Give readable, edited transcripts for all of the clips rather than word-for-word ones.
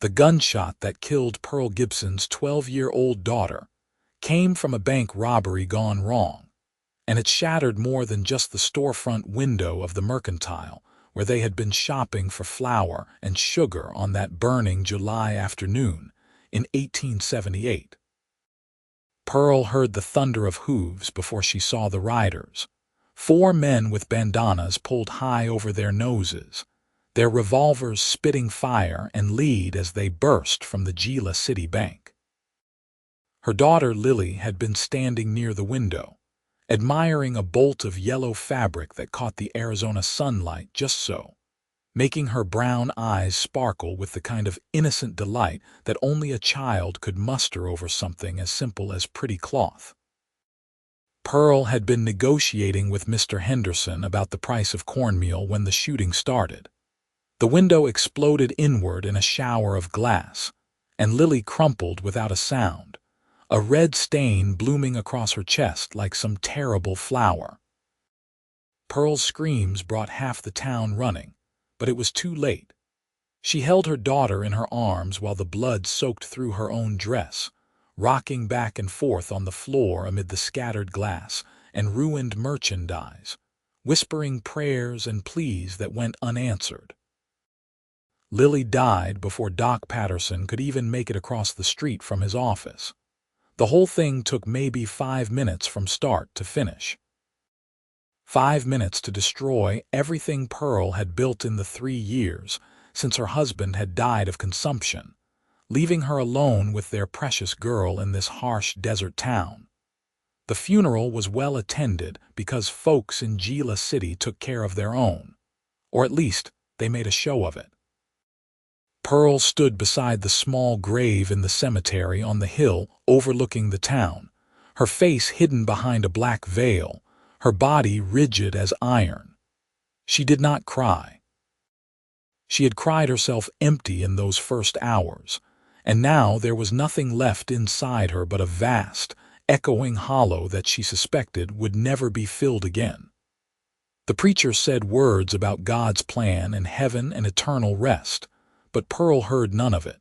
The gunshot that killed Pearl Gibson's 12-year-old daughter came from a bank robbery gone wrong, and it shattered more than just the storefront window of the Mercantile, where they had been shopping for flour and sugar on that burning July afternoon in 1878. Pearl heard the thunder of hooves before she saw the riders. 4 men with bandanas pulled high over their noses, their revolvers spitting fire and lead as they burst from the Gila City Bank. Her daughter Lily had been standing near the window, admiring a bolt of yellow fabric that caught the Arizona sunlight just so, making her brown eyes sparkle with the kind of innocent delight that only a child could muster over something as simple as pretty cloth. Pearl had been negotiating with Mr. Henderson about the price of cornmeal when the shooting started. The window exploded inward in a shower of glass, and Lily crumpled without a sound, a red stain blooming across her chest like some terrible flower. Pearl's screams brought half the town running, but it was too late. She held her daughter in her arms while the blood soaked through her own dress, rocking back and forth on the floor amid the scattered glass and ruined merchandise, whispering prayers and pleas that went unanswered. Lily died before Doc Patterson could even make it across the street from his office. The whole thing took maybe 5 minutes from start to finish. 5 minutes to destroy everything Pearl had built in the 3 years since her husband had died of consumption, leaving her alone with their precious girl in this harsh desert town. The funeral was well attended because folks in Gila City took care of their own, or at least they made a show of it. Pearl stood beside the small grave in the cemetery on the hill overlooking the town, her face hidden behind a black veil, her body rigid as iron. She did not cry. She had cried herself empty in those first hours, and now there was nothing left inside her but a vast, echoing hollow that she suspected would never be filled again. The preacher said words about God's plan and heaven and eternal rest, but Pearl heard none of it.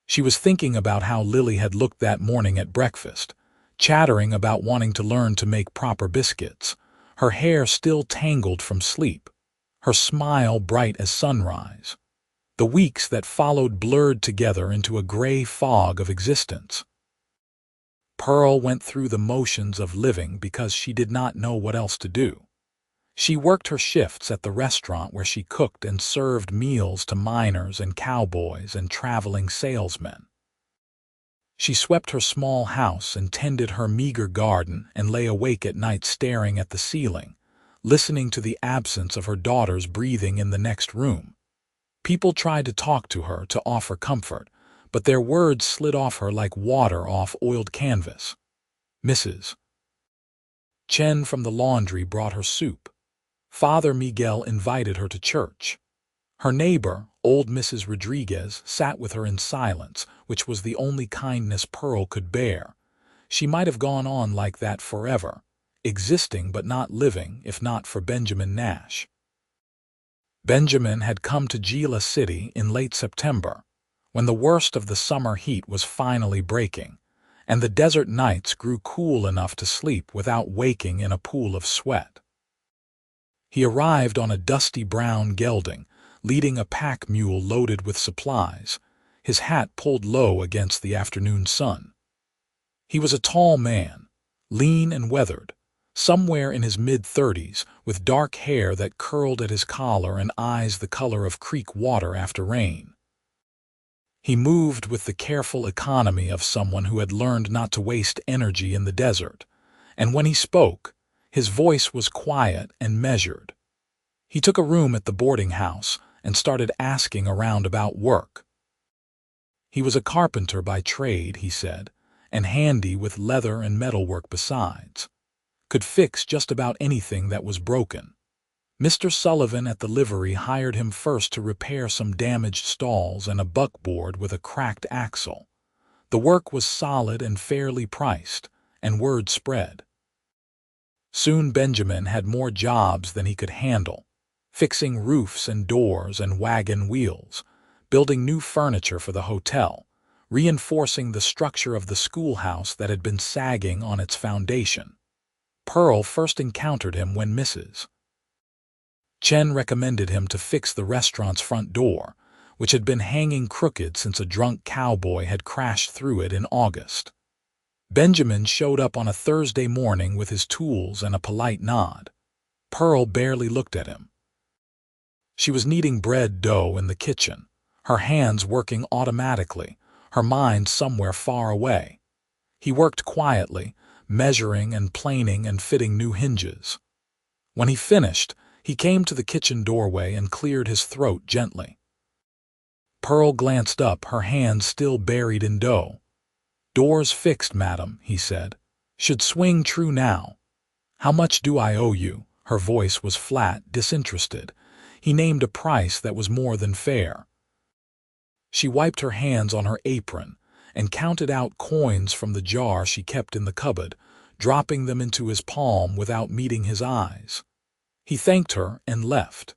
She was thinking about how Lily had looked that morning at breakfast, chattering about wanting to learn to make proper biscuits, her hair still tangled from sleep, her smile bright as sunrise. The weeks that followed blurred together into a gray fog of existence. Pearl went through the motions of living because she did not know what else to do. She worked her shifts at the restaurant where she cooked and served meals to miners and cowboys and traveling salesmen. She swept her small house and tended her meager garden and lay awake at night staring at the ceiling, listening to the absence of her daughter's breathing in the next room. People tried to talk to her to offer comfort, but their words slid off her like water off oiled canvas. Mrs. Chen from the laundry brought her soup. Father Miguel invited her to church. Her neighbor, old Mrs. Rodriguez, sat with her in silence, which was the only kindness Pearl could bear. She might have gone on like that forever, existing but not living if not for Benjamin Nash. Benjamin had come to Gila City in late September, when the worst of the summer heat was finally breaking, and the desert nights grew cool enough to sleep without waking in a pool of sweat. He arrived on a dusty brown gelding, leading a pack mule loaded with supplies, his hat pulled low against the afternoon sun. He was a tall man, lean and weathered, somewhere in his mid-30s, with dark hair that curled at his collar and eyes the color of creek water after rain. He moved with the careful economy of someone who had learned not to waste energy in the desert, and when he spoke, his voice was quiet and measured. He took a room at the boarding house and started asking around about work. He was a carpenter by trade, he said, and handy with leather and metalwork besides. Could fix just about anything that was broken. Mr. Sullivan at the livery hired him first to repair some damaged stalls and a buckboard with a cracked axle. The work was solid and fairly priced, and word spread. Soon Benjamin had more jobs than he could handle, fixing roofs and doors and wagon wheels, building new furniture for the hotel, reinforcing the structure of the schoolhouse that had been sagging on its foundation. Pearl first encountered him when Mrs. Chen recommended him to fix the restaurant's front door, which had been hanging crooked since a drunk cowboy had crashed through it in August. Benjamin showed up on a Thursday morning with his tools and a polite nod. Pearl barely looked at him. She was kneading bread dough in the kitchen, her hands working automatically, her mind somewhere far away. He worked quietly, measuring and planing and fitting new hinges. When he finished, he came to the kitchen doorway and cleared his throat gently. Pearl glanced up, her hands still buried in dough. "Doors fixed, madam," he said. "Should swing true now." "How much do I owe you?" Her voice was flat, disinterested. He named a price that was more than fair. She wiped her hands on her apron and counted out coins from the jar she kept in the cupboard, dropping them into his palm without meeting his eyes. He thanked her and left.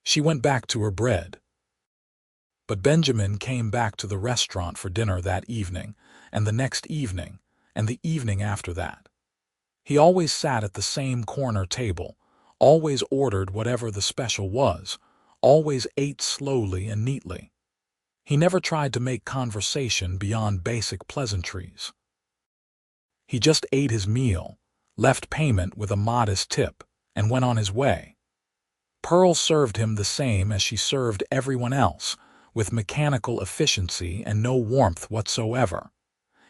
She went back to her bread. But Benjamin came back to the restaurant for dinner that evening, and the next evening, and the evening after that. He always sat at the same corner table, always ordered whatever the special was, always ate slowly and neatly. He never tried to make conversation beyond basic pleasantries. He just ate his meal, left payment with a modest tip, and went on his way. Pearl served him the same as she served everyone else, with mechanical efficiency and no warmth whatsoever.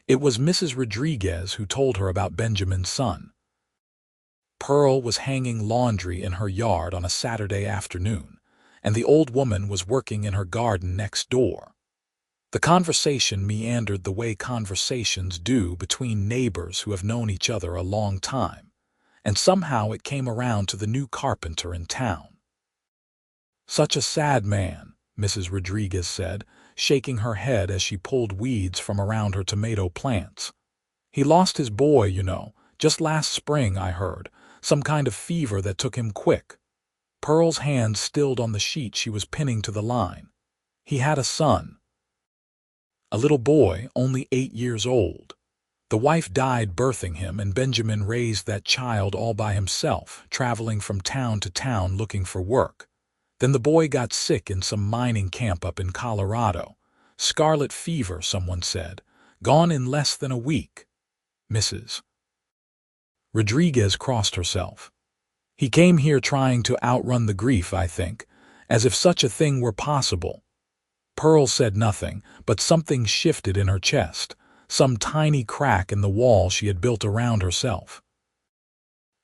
It was Mrs. Rodriguez who told her about Benjamin's son. Pearl was hanging laundry in her yard on a Saturday afternoon, and the old woman was working in her garden next door. The conversation meandered the way conversations do between neighbors who have known each other a long time, and somehow it came around to the new carpenter in town. "Such a sad man," Mrs. Rodriguez said, shaking her head as she pulled weeds from around her tomato plants. "He lost his boy, you know, just last spring, I heard, some kind of fever that took him quick." Pearl's hand stilled on the sheet she was pinning to the line. "He had a son. A little boy, only 8 years old. The wife died birthing him, and Benjamin raised that child all by himself, traveling from town to town looking for work. Then the boy got sick in some mining camp up in Colorado. Scarlet fever, someone said. Gone in less than a week." Mrs. Rodriguez crossed herself. "He came here trying to outrun the grief, I think, as if such a thing were possible." Pearl said nothing, but something shifted in her chest, some tiny crack in the wall she had built around herself.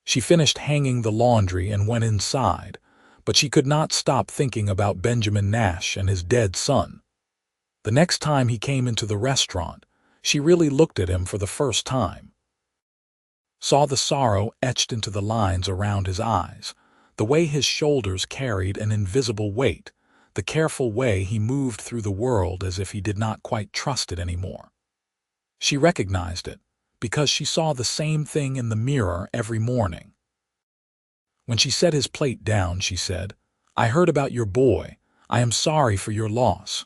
She finished hanging the laundry and went inside, but she could not stop thinking about Benjamin Nash and his dead son. The next time he came into the restaurant, she really looked at him for the first time. Saw the sorrow etched into the lines around his eyes, the way his shoulders carried an invisible weight, the careful way he moved through the world as if he did not quite trust it anymore. She recognized it, because she saw the same thing in the mirror every morning. When she set his plate down, she said, "I heard about your boy. I am sorry for your loss."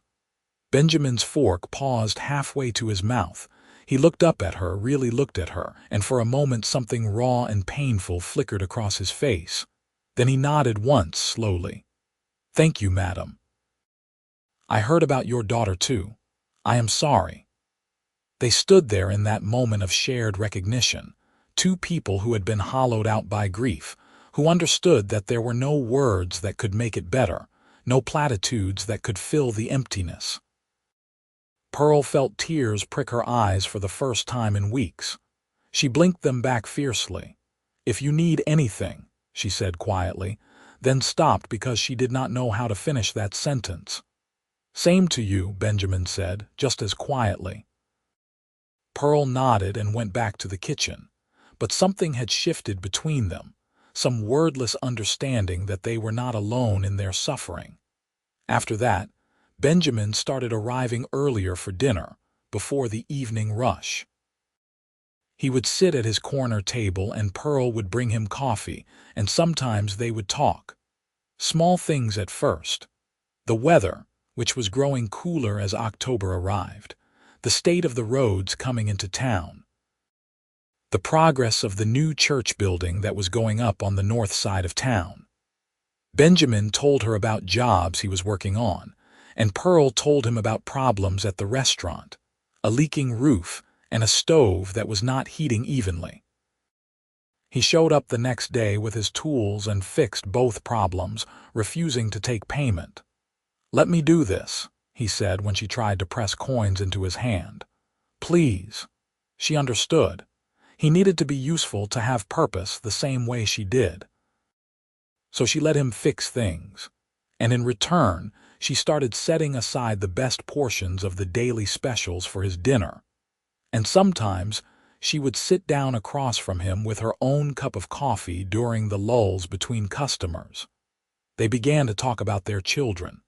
Benjamin's fork paused halfway to his mouth. He looked up at her, really looked at her, and for a moment something raw and painful flickered across his face. Then he nodded once, slowly. "Thank you, madam. I heard about your daughter, too. I am sorry." They stood there in that moment of shared recognition, two people who had been hollowed out by grief, who understood that there were no words that could make it better, no platitudes that could fill the emptiness. Pearl felt tears prick her eyes for the first time in weeks. She blinked them back fiercely. "If you need anything," she said quietly, then stopped because she did not know how to finish that sentence. "Same to you," Benjamin said, just as quietly. Pearl nodded and went back to the kitchen, but something had shifted between them, some wordless understanding that they were not alone in their suffering. After that, Benjamin started arriving earlier for dinner, before the evening rush. He would sit at his corner table and Pearl would bring him coffee, and sometimes they would talk. Small things at first. The weather, which was growing cooler as October arrived, the state of the roads coming into town, the progress of the new church building that was going up on the north side of town. Benjamin told her about jobs he was working on, and Pearl told him about problems at the restaurant, a leaking roof and a stove that was not heating evenly. He showed up the next day with his tools and fixed both problems, refusing to take payment. "Let me do this," he said when she tried to press coins into his hand. "Please." She understood. He needed to be useful to have purpose the same way she did. So she let him fix things, and in return, she started setting aside the best portions of the daily specials for his dinner. And sometimes, she would sit down across from him with her own cup of coffee during the lulls between customers. They began to talk about their children.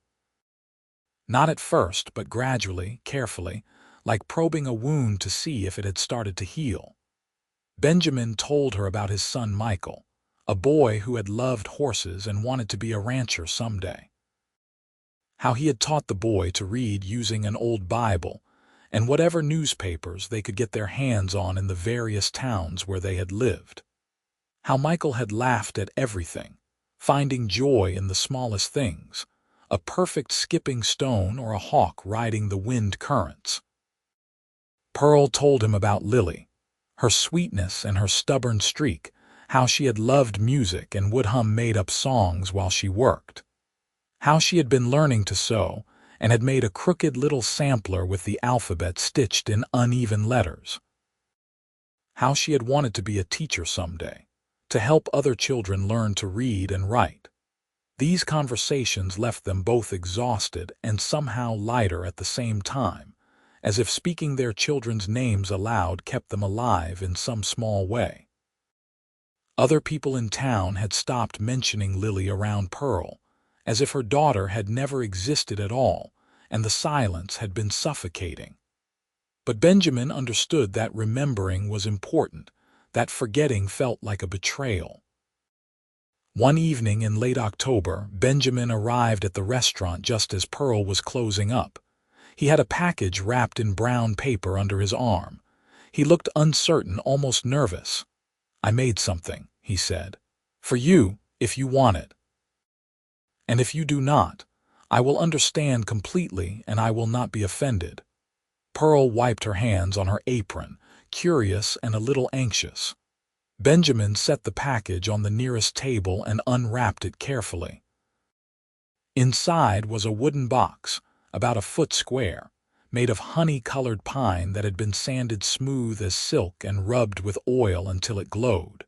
Not at first, but gradually, carefully, like probing a wound to see if it had started to heal. Benjamin told her about his son Michael, a boy who had loved horses and wanted to be a rancher someday. How he had taught the boy to read using an old Bible and whatever newspapers they could get their hands on in the various towns where they had lived. How Michael had laughed at everything, finding joy in the smallest things, a perfect skipping stone or a hawk riding the wind currents. Pearl told him about Lily, her sweetness and her stubborn streak, how she had loved music and would hum made-up songs while she worked. How she had been learning to sew and had made a crooked little sampler with the alphabet stitched in uneven letters. How she had wanted to be a teacher someday, to help other children learn to read and write. These conversations left them both exhausted and somehow lighter at the same time, as if speaking their children's names aloud kept them alive in some small way. Other people in town had stopped mentioning Lily around Pearl, as if her daughter had never existed at all, and the silence had been suffocating. But Benjamin understood that remembering was important, that forgetting felt like a betrayal. One evening in late October, Benjamin arrived at the restaurant just as Pearl was closing up. He had a package wrapped in brown paper under his arm. He looked uncertain, almost nervous. "I made something," he said. "For you, if you want it. And if you do not, I will understand completely and I will not be offended." Pearl wiped her hands on her apron, curious and a little anxious. Benjamin set the package on the nearest table and unwrapped it carefully. Inside was a wooden box, about a foot square, made of honey-colored pine that had been sanded smooth as silk and rubbed with oil until it glowed.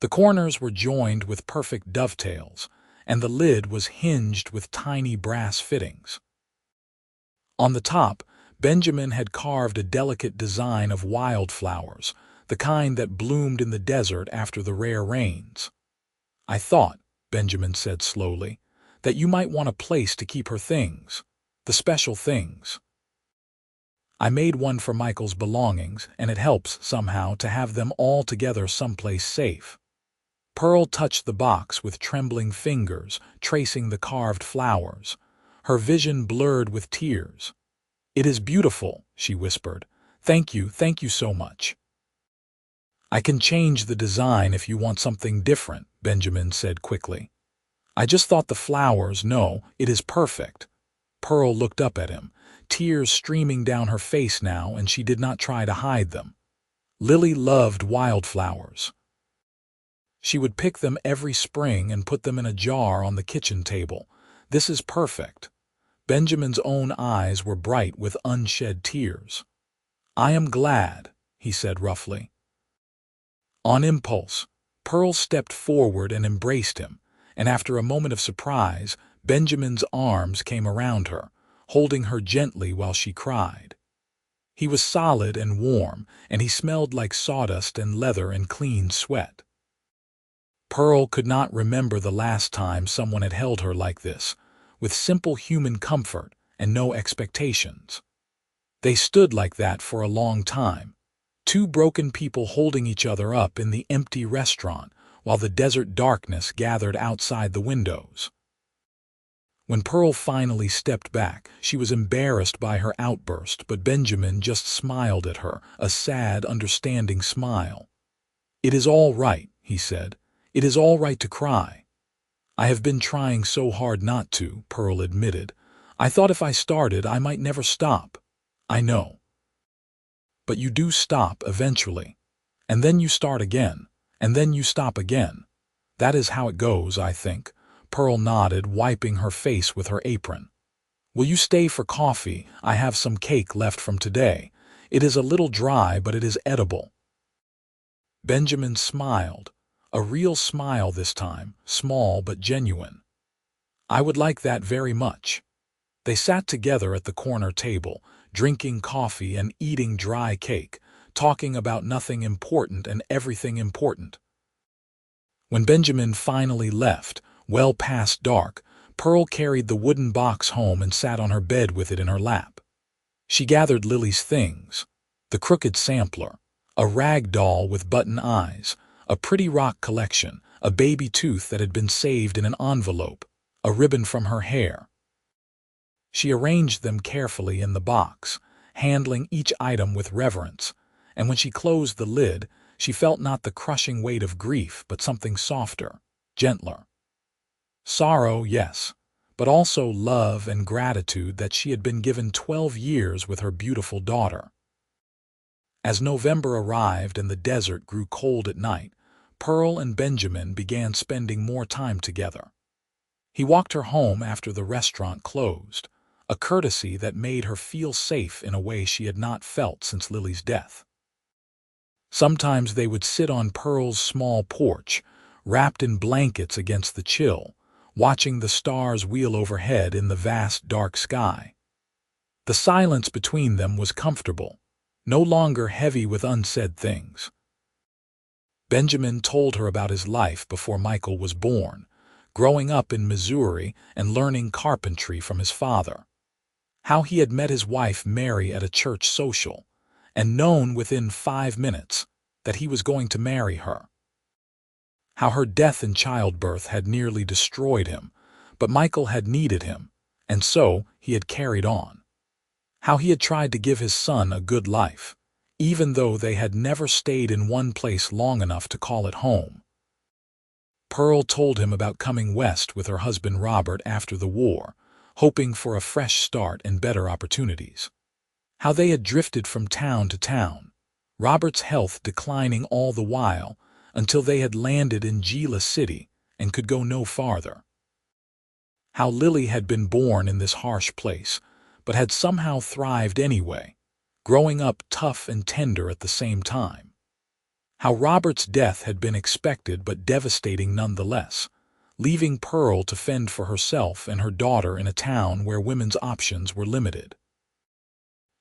The corners were joined with perfect dovetails, and the lid was hinged with tiny brass fittings. On the top, Benjamin had carved a delicate design of wildflowers, the kind that bloomed in the desert after the rare rains. "I thought," Benjamin said slowly, "that you might want a place to keep her things, the special things. I made one for Michael's belongings, and it helps, somehow, to have them all together someplace safe." Pearl touched the box with trembling fingers, tracing the carved flowers, her vision blurred with tears. "It is beautiful," she whispered. Thank you so much." "I can change the design if you want something different," Benjamin said quickly. "I just thought the flowers, no, it is perfect." Pearl looked up at him, tears streaming down her face now, and she did not try to hide them. Lily loved wildflowers. She would pick them every spring and put them in a jar on the kitchen table. "This is perfect." Benjamin's own eyes were bright with unshed tears. "I am glad," he said roughly. On impulse, Pearl stepped forward and embraced him, and after a moment of surprise, Benjamin's arms came around her, holding her gently while she cried. He was solid and warm, and he smelled like sawdust and leather and clean sweat. Pearl could not remember the last time someone had held her like this, with simple human comfort and no expectations. They stood like that for a long time, two broken people holding each other up in the empty restaurant while the desert darkness gathered outside the windows. When Pearl finally stepped back, she was embarrassed by her outburst, but Benjamin just smiled at her, a sad, understanding smile. "It is all right," he said. "It is all right to cry." "I have been trying so hard not to," Pearl admitted. "I thought if I started, I might never stop." "I know. But you do stop eventually. And then you start again. And then you stop again. That is how it goes, I think." Pearl nodded, wiping her face with her apron. "Will you stay for coffee? I have some cake left from today. It is a little dry, but it is edible." Benjamin smiled. A real smile this time, small but genuine. "I would like that very much." They sat together at the corner table, drinking coffee and eating dry cake, talking about nothing important and everything important. When Benjamin finally left, well past dark, Pearl carried the wooden box home and sat on her bed with it in her lap. She gathered Lily's things: the crooked sampler, a rag doll with button eyes, a pretty rock collection, a baby tooth that had been saved in an envelope, a ribbon from her hair. She arranged them carefully in the box, handling each item with reverence, and when she closed the lid, she felt not the crushing weight of grief, but something softer, gentler. Sorrow, yes, but also love and gratitude that she had been given 12 years with her beautiful daughter. As November arrived and the desert grew cold at night, Pearl and Benjamin began spending more time together. He walked her home after the restaurant closed, a courtesy that made her feel safe in a way she had not felt since Lily's death. Sometimes they would sit on Pearl's small porch, wrapped in blankets against the chill, watching the stars wheel overhead in the vast dark sky. The silence between them was comfortable, no longer heavy with unsaid things. Benjamin told her about his life before Michael was born, growing up in Missouri and learning carpentry from his father. How he had met his wife Mary at a church social, and known within 5 minutes that he was going to marry her. How her death in childbirth had nearly destroyed him, but Michael had needed him, and so he had carried on. How he had tried to give his son a good life, even though they had never stayed in one place long enough to call it home. Pearl told him about coming west with her husband Robert after the war, hoping for a fresh start and better opportunities. How they had drifted from town to town, Robert's health declining all the while, until they had landed in Gila City and could go no farther. How Lily had been born in this harsh place, but had somehow thrived anyway, growing up tough and tender at the same time. How Robert's death had been expected but devastating nonetheless, leaving Pearl to fend for herself and her daughter in a town where women's options were limited.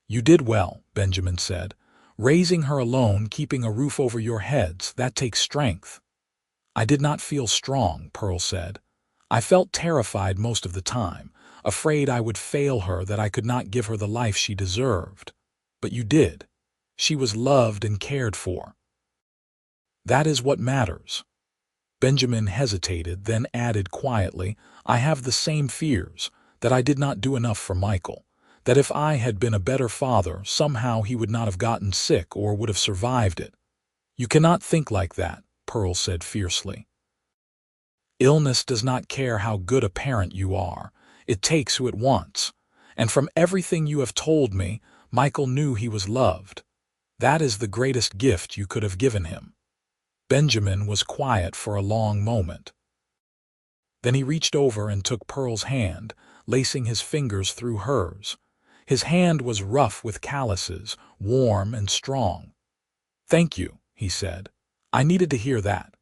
"You did well," Benjamin said. "Raising her alone, keeping a roof over your heads, that takes strength." "I did not feel strong," Pearl said. "I felt terrified most of the time, afraid I would fail her, that I could not give her the life she deserved. But you did. She was loved and cared for. That is what matters." Benjamin hesitated, then added quietly, "I have the same fears, that I did not do enough for Michael, that if I had been a better father, somehow he would not have gotten sick or would have survived it." "You cannot think like that," Pearl said fiercely. "Illness does not care how good a parent you are. It takes who it wants. And from everything you have told me, Michael knew he was loved. That is the greatest gift you could have given him." Benjamin was quiet for a long moment. Then he reached over and took Pearl's hand, lacing his fingers through hers. His hand was rough with calluses, warm and strong. "Thank you," he said. "I needed to hear that."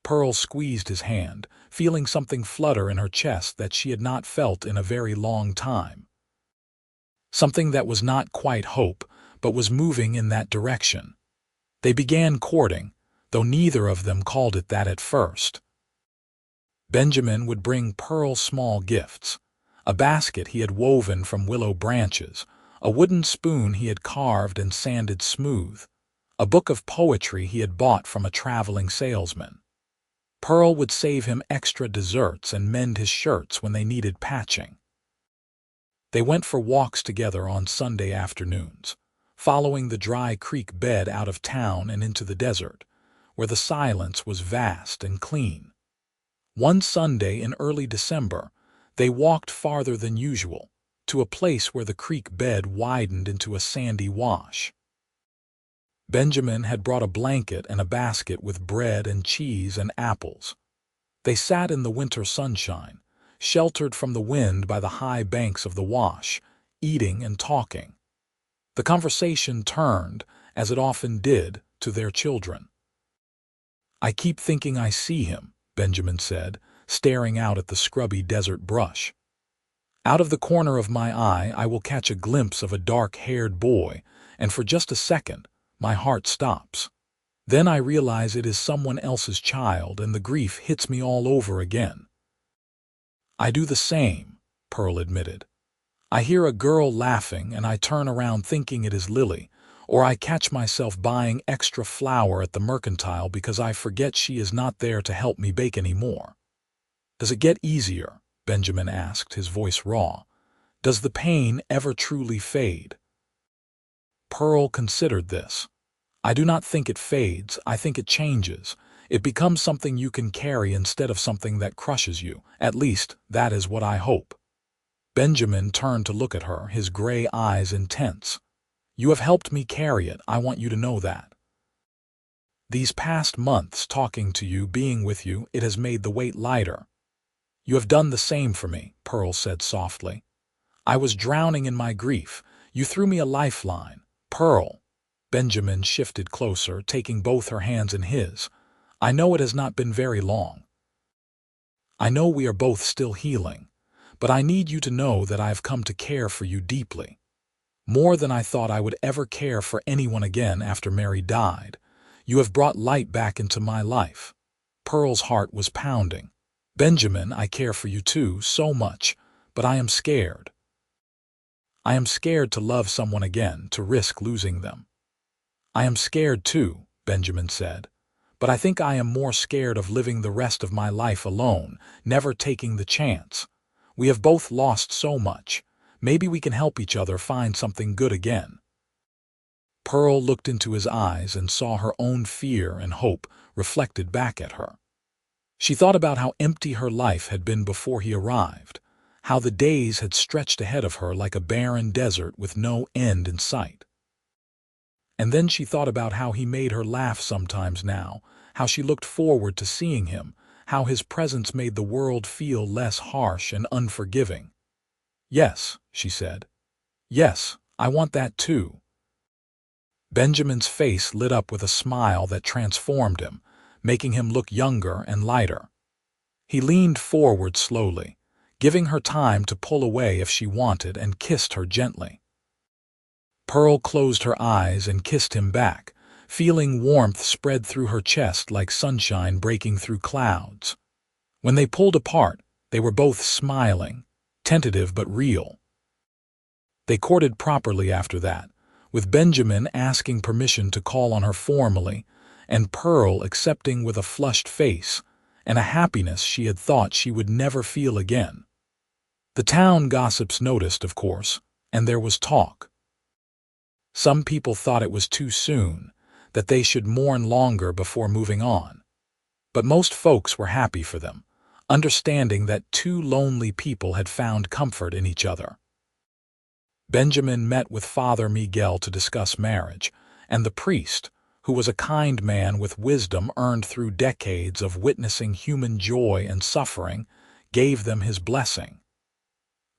Pearl squeezed his hand, feeling something flutter in her chest that she had not felt in a very long time. Something that was not quite hope, but was moving in that direction. They began courting, though neither of them called it that at first. Benjamin would bring Pearl small gifts: a basket he had woven from willow branches, a wooden spoon he had carved and sanded smooth, a book of poetry he had bought from a traveling salesman. Pearl would save him extra desserts and mend his shirts when they needed patching. They went for walks together on Sunday afternoons, following the dry creek bed out of town and into the desert, where the silence was vast and clean. One Sunday in early December, they walked farther than usual, to a place where the creek bed widened into a sandy wash. Benjamin had brought a blanket and a basket with bread and cheese and apples. They sat in the winter sunshine, sheltered from the wind by the high banks of the wash, eating and talking. The conversation turned, as it often did, to their children. "I keep thinking I see him," Benjamin said, staring out at the scrubby desert brush. "Out of the corner of my eye I will catch a glimpse of a dark-haired boy, and for just a second, my heart stops. Then I realize it is someone else's child, and the grief hits me all over again." "I do the same," Pearl admitted. "I hear a girl laughing, and I turn around thinking it is Lily, or I catch myself buying extra flour at the mercantile because I forget she is not there to help me bake anymore." "Does it get easier?" Benjamin asked, his voice raw. "Does the pain ever truly fade?" Pearl considered this. "I do not think it fades, I think it changes. It becomes something you can carry instead of something that crushes you. At least, that is what I hope." Benjamin turned to look at her, his gray eyes intense. "You have helped me carry it, I want you to know that. These past months, talking to you, being with you, it has made the weight lighter." "You have done the same for me," Pearl said softly. "I was drowning in my grief. You threw me a lifeline. Pearl." Benjamin shifted closer, taking both her hands in his. "I know it has not been very long. I know we are both still healing. But I need you to know that I have come to care for you deeply. More than I thought I would ever care for anyone again after Mary died. You have brought light back into my life." Pearl's heart was pounding. "Benjamin, I care for you too, so much, but I am scared. I am scared to love someone again, to risk losing them." "I am scared too," Benjamin said. "But I think I am more scared of living the rest of my life alone, never taking the chance. We have both lost so much. Maybe we can help each other find something good again." Pearl looked into his eyes and saw her own fear and hope reflected back at her. She thought about how empty her life had been before he arrived, how the days had stretched ahead of her like a barren desert with no end in sight. And then she thought about how he made her laugh sometimes now, how she looked forward to seeing him, how his presence made the world feel less harsh and unforgiving. "Yes," she said. "Yes, I want that too." Benjamin's face lit up with a smile that transformed him, making him look younger and lighter. He leaned forward slowly, giving her time to pull away if she wanted, and kissed her gently. Pearl closed her eyes and kissed him back, feeling warmth spread through her chest like sunshine breaking through clouds. When they pulled apart, they were both smiling, tentative but real. They courted properly after that, with Benjamin asking permission to call on her formally, and Pearl accepting with a flushed face and a happiness she had thought she would never feel again. The town gossips noticed, of course, and there was talk. Some people thought it was too soon, that they should mourn longer before moving on. But most folks were happy for them, understanding that two lonely people had found comfort in each other. Benjamin met with Father Miguel to discuss marriage, and the priest, who was a kind man with wisdom earned through decades of witnessing human joy and suffering, gave them his blessing.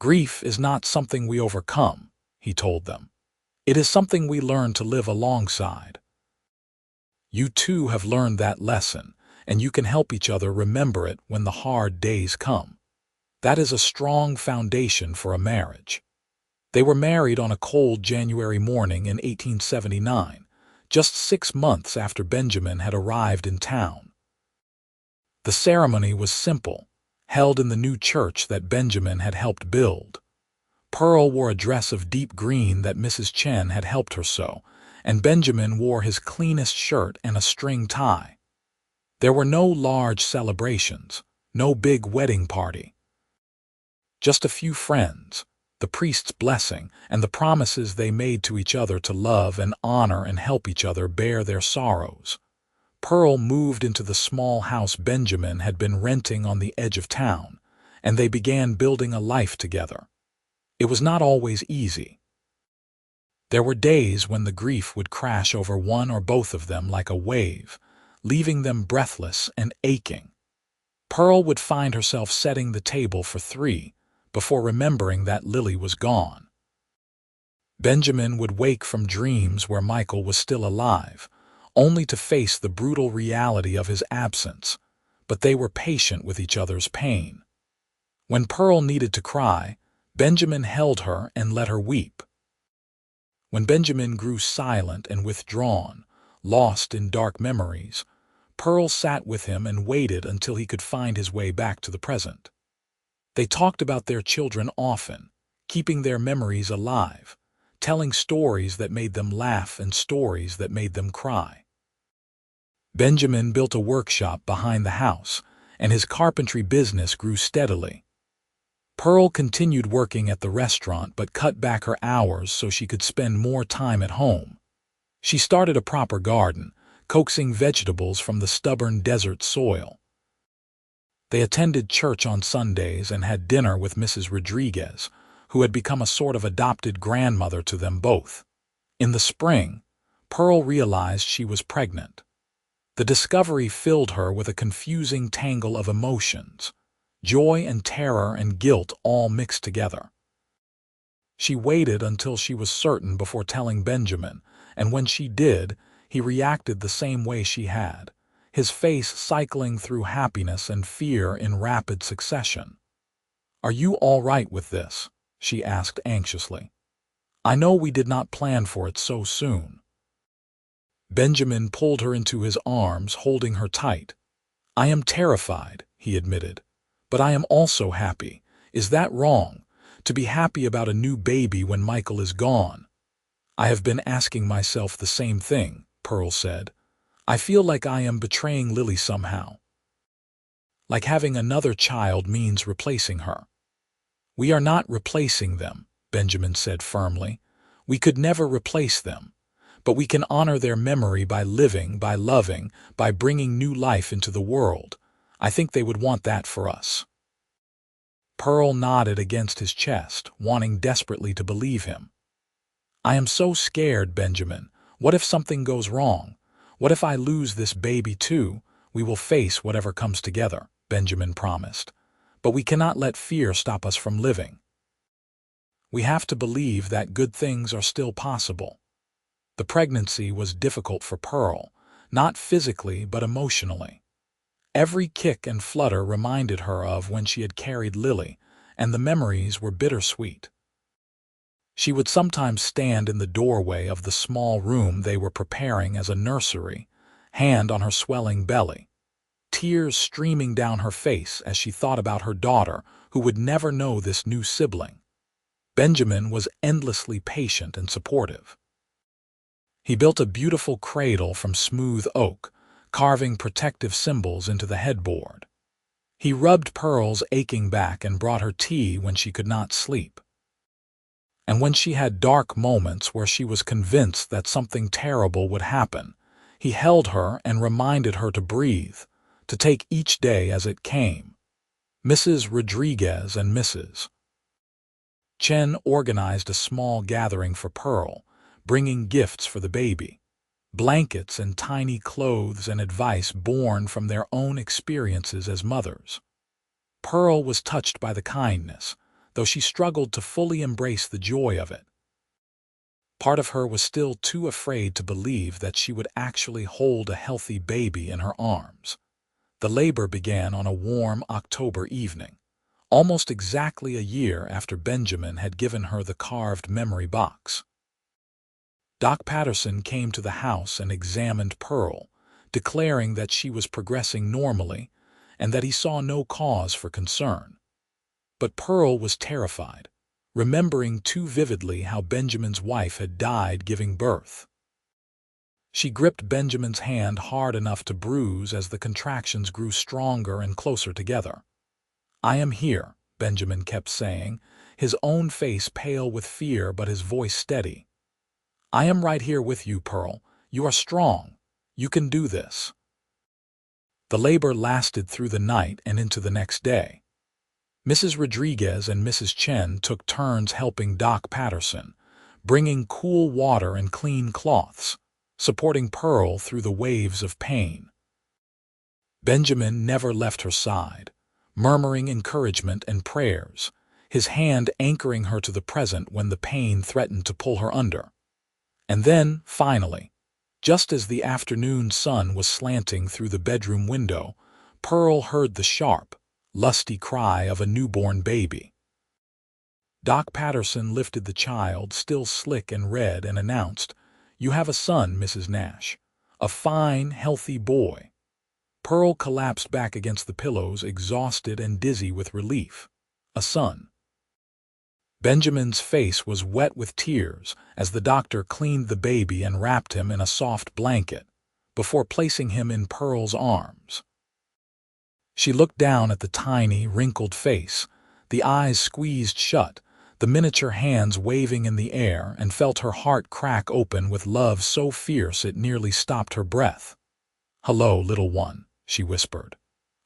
"Grief is not something we overcome," he told them. "It is something we learn to live alongside. You too have learned that lesson, and you can help each other remember it when the hard days come. That is a strong foundation for a marriage." They were married on a cold January morning in 1879, just 6 months after Benjamin had arrived in town. The ceremony was simple, held in the new church that Benjamin had helped build. Pearl wore a dress of deep green that Mrs. Chen had helped her sew, and Benjamin wore his cleanest shirt and a string tie. There were no large celebrations, no big wedding party. Just a few friends, the priest's blessing, and the promises they made to each other to love and honor and help each other bear their sorrows. Pearl moved into the small house Benjamin had been renting on the edge of town, and they began building a life together. It was not always easy. There were days when the grief would crash over one or both of them like a wave, leaving them breathless and aching. Pearl would find herself setting the table for 3 before remembering that Lily was gone. Benjamin would wake from dreams where Michael was still alive, only to face the brutal reality of his absence, but they were patient with each other's pain. When Pearl needed to cry, Benjamin held her and let her weep. When Benjamin grew silent and withdrawn, lost in dark memories, Pearl sat with him and waited until he could find his way back to the present. They talked about their children often, keeping their memories alive, telling stories that made them laugh and stories that made them cry. Benjamin built a workshop behind the house, and his carpentry business grew steadily. Pearl continued working at the restaurant but cut back her hours so she could spend more time at home. She started a proper garden, coaxing vegetables from the stubborn desert soil. They attended church on Sundays and had dinner with Mrs. Rodriguez, who had become a sort of adopted grandmother to them both. In the spring, Pearl realized she was pregnant. The discovery filled her with a confusing tangle of emotions, joy and terror and guilt all mixed together. She waited until she was certain before telling Benjamin, and when she did, he reacted the same way she had, his face cycling through happiness and fear in rapid succession. "Are you all right with this?" she asked anxiously. "I know we did not plan for it so soon." Benjamin pulled her into his arms, holding her tight. "I am terrified," he admitted, "but I am also happy. Is that wrong, to be happy about a new baby when Michael is gone?" "I have been asking myself the same thing," Pearl said. "I feel like I am betraying Lily somehow. Like having another child means replacing her." "We are not replacing them," Benjamin said firmly. "We could never replace them. But we can honor their memory by living, by loving, by bringing new life into the world. I think they would want that for us." Pearl nodded against his chest, wanting desperately to believe him. "I am so scared, Benjamin. What if something goes wrong? What if I lose this baby too? We will face whatever comes together," Benjamin promised. "But we cannot let fear stop us from living. We have to believe that good things are still possible." The pregnancy was difficult for Pearl, not physically but emotionally. Every kick and flutter reminded her of when she had carried Lily, and the memories were bittersweet. She would sometimes stand in the doorway of the small room they were preparing as a nursery, hand on her swelling belly, tears streaming down her face as she thought about her daughter who would never know this new sibling. Benjamin was endlessly patient and supportive. He built a beautiful cradle from smooth oak, carving protective symbols into the headboard. He rubbed Pearl's aching back and brought her tea when she could not sleep. And when she had dark moments where she was convinced that something terrible would happen, he held her and reminded her to breathe, to take each day as it came. Mrs. Rodriguez and Mrs. Chen organized a small gathering for Pearl, bringing gifts for the baby, blankets and tiny clothes and advice born from their own experiences as mothers. Pearl was touched by the kindness, though she struggled to fully embrace the joy of it. Part of her was still too afraid to believe that she would actually hold a healthy baby in her arms. The labor began on a warm October evening, almost exactly a year after Benjamin had given her the carved memory box. Doc Patterson came to the house and examined Pearl, declaring that she was progressing normally and that he saw no cause for concern. But Pearl was terrified, remembering too vividly how Benjamin's wife had died giving birth. She gripped Benjamin's hand hard enough to bruise as the contractions grew stronger and closer together. "I am here," Benjamin kept saying, his own face pale with fear but his voice steady. "I am right here with you, Pearl. You are strong. You can do this." The labor lasted through the night and into the next day. Mrs. Rodriguez and Mrs. Chen took turns helping Doc Patterson, bringing cool water and clean cloths, supporting Pearl through the waves of pain. Benjamin never left her side, murmuring encouragement and prayers, his hand anchoring her to the present when the pain threatened to pull her under. And then, finally, just as the afternoon sun was slanting through the bedroom window, Pearl heard the sharp, lusty cry of a newborn baby. Doc Patterson lifted the child, still slick and red, and announced, "You have a son, Mrs. Nash. A fine, healthy boy." Pearl collapsed back against the pillows, exhausted and dizzy with relief. A son. Benjamin's face was wet with tears as the doctor cleaned the baby and wrapped him in a soft blanket, before placing him in Pearl's arms. She looked down at the tiny, wrinkled face, the eyes squeezed shut, the miniature hands waving in the air, and felt her heart crack open with love so fierce it nearly stopped her breath. "Hello, little one," she whispered.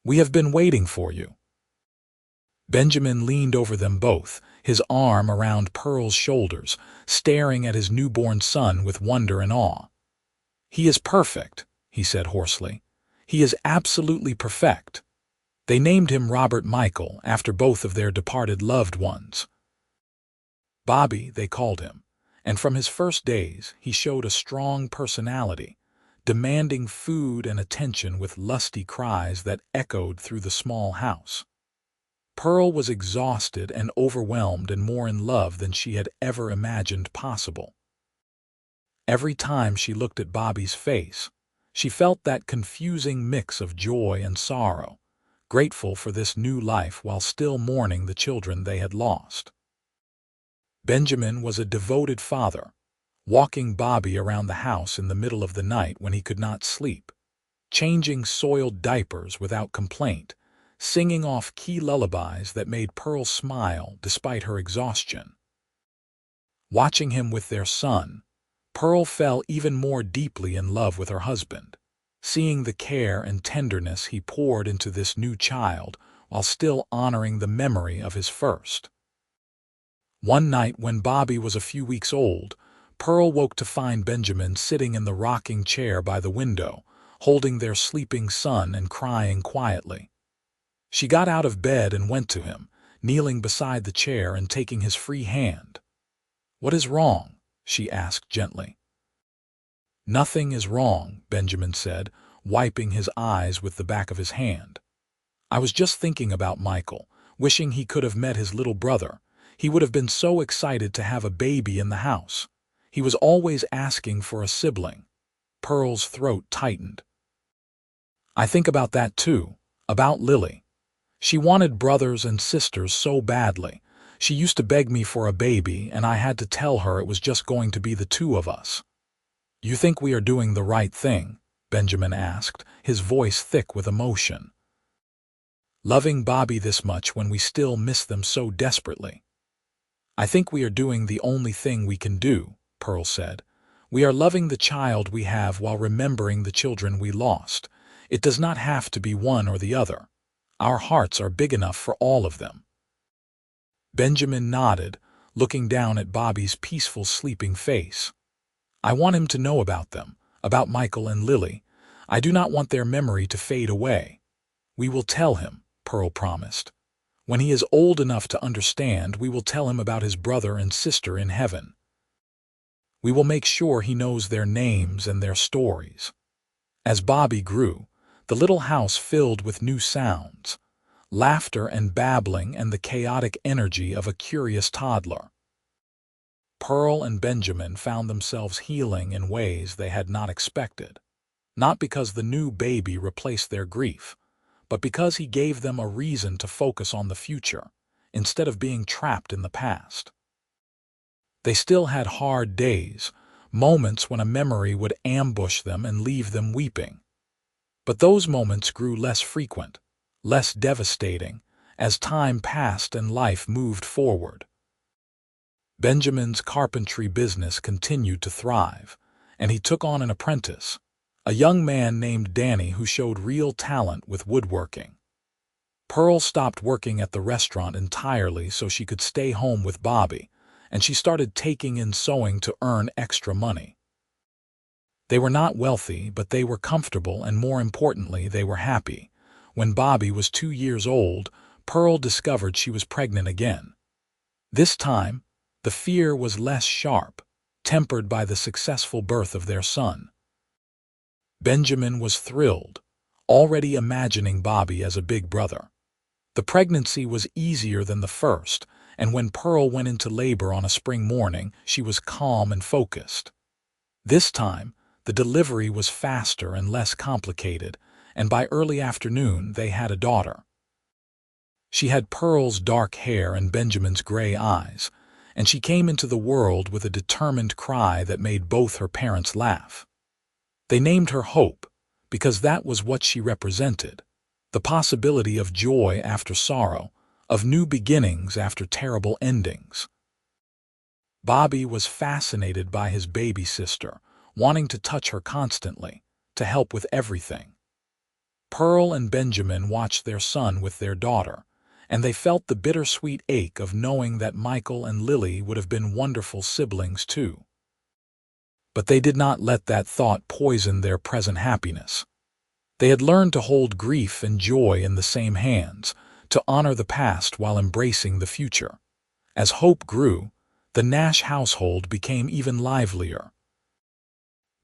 "We have been waiting for you." Benjamin leaned over them both, his arm around Pearl's shoulders, staring at his newborn son with wonder and awe. "He is perfect," he said hoarsely. "He is absolutely perfect." They named him Robert Michael after both of their departed loved ones. Bobby, they called him, and from his first days he showed a strong personality, demanding food and attention with lusty cries that echoed through the small house. Pearl was exhausted and overwhelmed and more in love than she had ever imagined possible. Every time she looked at Bobby's face, she felt that confusing mix of joy and sorrow, grateful for this new life while still mourning the children they had lost. Benjamin was a devoted father, walking Bobby around the house in the middle of the night when he could not sleep, changing soiled diapers without complaint, singing off key lullabies that made Pearl smile despite her exhaustion. Watching him with their son, Pearl fell even more deeply in love with her husband, seeing the care and tenderness he poured into this new child while still honoring the memory of his first. One night when Bobby was a few weeks old, Pearl woke to find Benjamin sitting in the rocking chair by the window, holding their sleeping son and crying quietly. She got out of bed and went to him, kneeling beside the chair and taking his free hand. "What is wrong?" she asked gently. "Nothing is wrong," Benjamin said, wiping his eyes with the back of his hand. "I was just thinking about Michael, wishing he could have met his little brother. He would have been so excited to have a baby in the house. He was always asking for a sibling." Pearl's throat tightened. "I think about that too, about Lily. She wanted brothers and sisters so badly. She used to beg me for a baby, and I had to tell her it was just going to be the two of us." "You think we are doing the right thing?" Benjamin asked, his voice thick with emotion. "Loving Bobby this much when we still miss them so desperately." "I think we are doing the only thing we can do," Pearl said. "We are loving the child we have while remembering the children we lost. It does not have to be one or the other. Our hearts are big enough for all of them." Benjamin nodded, looking down at Bobby's peaceful sleeping face. "I want him to know about them, about Michael and Lily. I do not want their memory to fade away." "We will tell him," Pearl promised. "When he is old enough to understand, we will tell him about his brother and sister in heaven. We will make sure he knows their names and their stories." As Bobby grew, the little house filled with new sounds, laughter and babbling and the chaotic energy of a curious toddler. Pearl and Benjamin found themselves healing in ways they had not expected, not because the new baby replaced their grief, but because he gave them a reason to focus on the future, instead of being trapped in the past. They still had hard days, moments when a memory would ambush them and leave them weeping. But those moments grew less frequent, less devastating, as time passed and life moved forward. Benjamin's carpentry business continued to thrive, and he took on an apprentice, a young man named Danny who showed real talent with woodworking. Pearl stopped working at the restaurant entirely so she could stay home with Bobby, and she started taking in sewing to earn extra money. They were not wealthy, but they were comfortable, and more importantly, they were happy. When Bobby was 2 years old, Pearl discovered she was pregnant again. This time, the fear was less sharp, tempered by the successful birth of their son. Benjamin was thrilled, already imagining Bobby as a big brother. The pregnancy was easier than the first, and when Pearl went into labor on a spring morning, she was calm and focused. This time, the delivery was faster and less complicated, and by early afternoon they had a daughter. She had Pearl's dark hair and Benjamin's gray eyes, and she came into the world with a determined cry that made both her parents laugh. They named her Hope, because that was what she represented, the possibility of joy after sorrow, of new beginnings after terrible endings. Bobby was fascinated by his baby sister, wanting to touch her constantly, to help with everything. Pearl and Benjamin watched their son with their daughter, and they felt the bittersweet ache of knowing that Michael and Lily would have been wonderful siblings too. But they did not let that thought poison their present happiness. They had learned to hold grief and joy in the same hands, to honor the past while embracing the future. As hope grew, the Nash household became even livelier.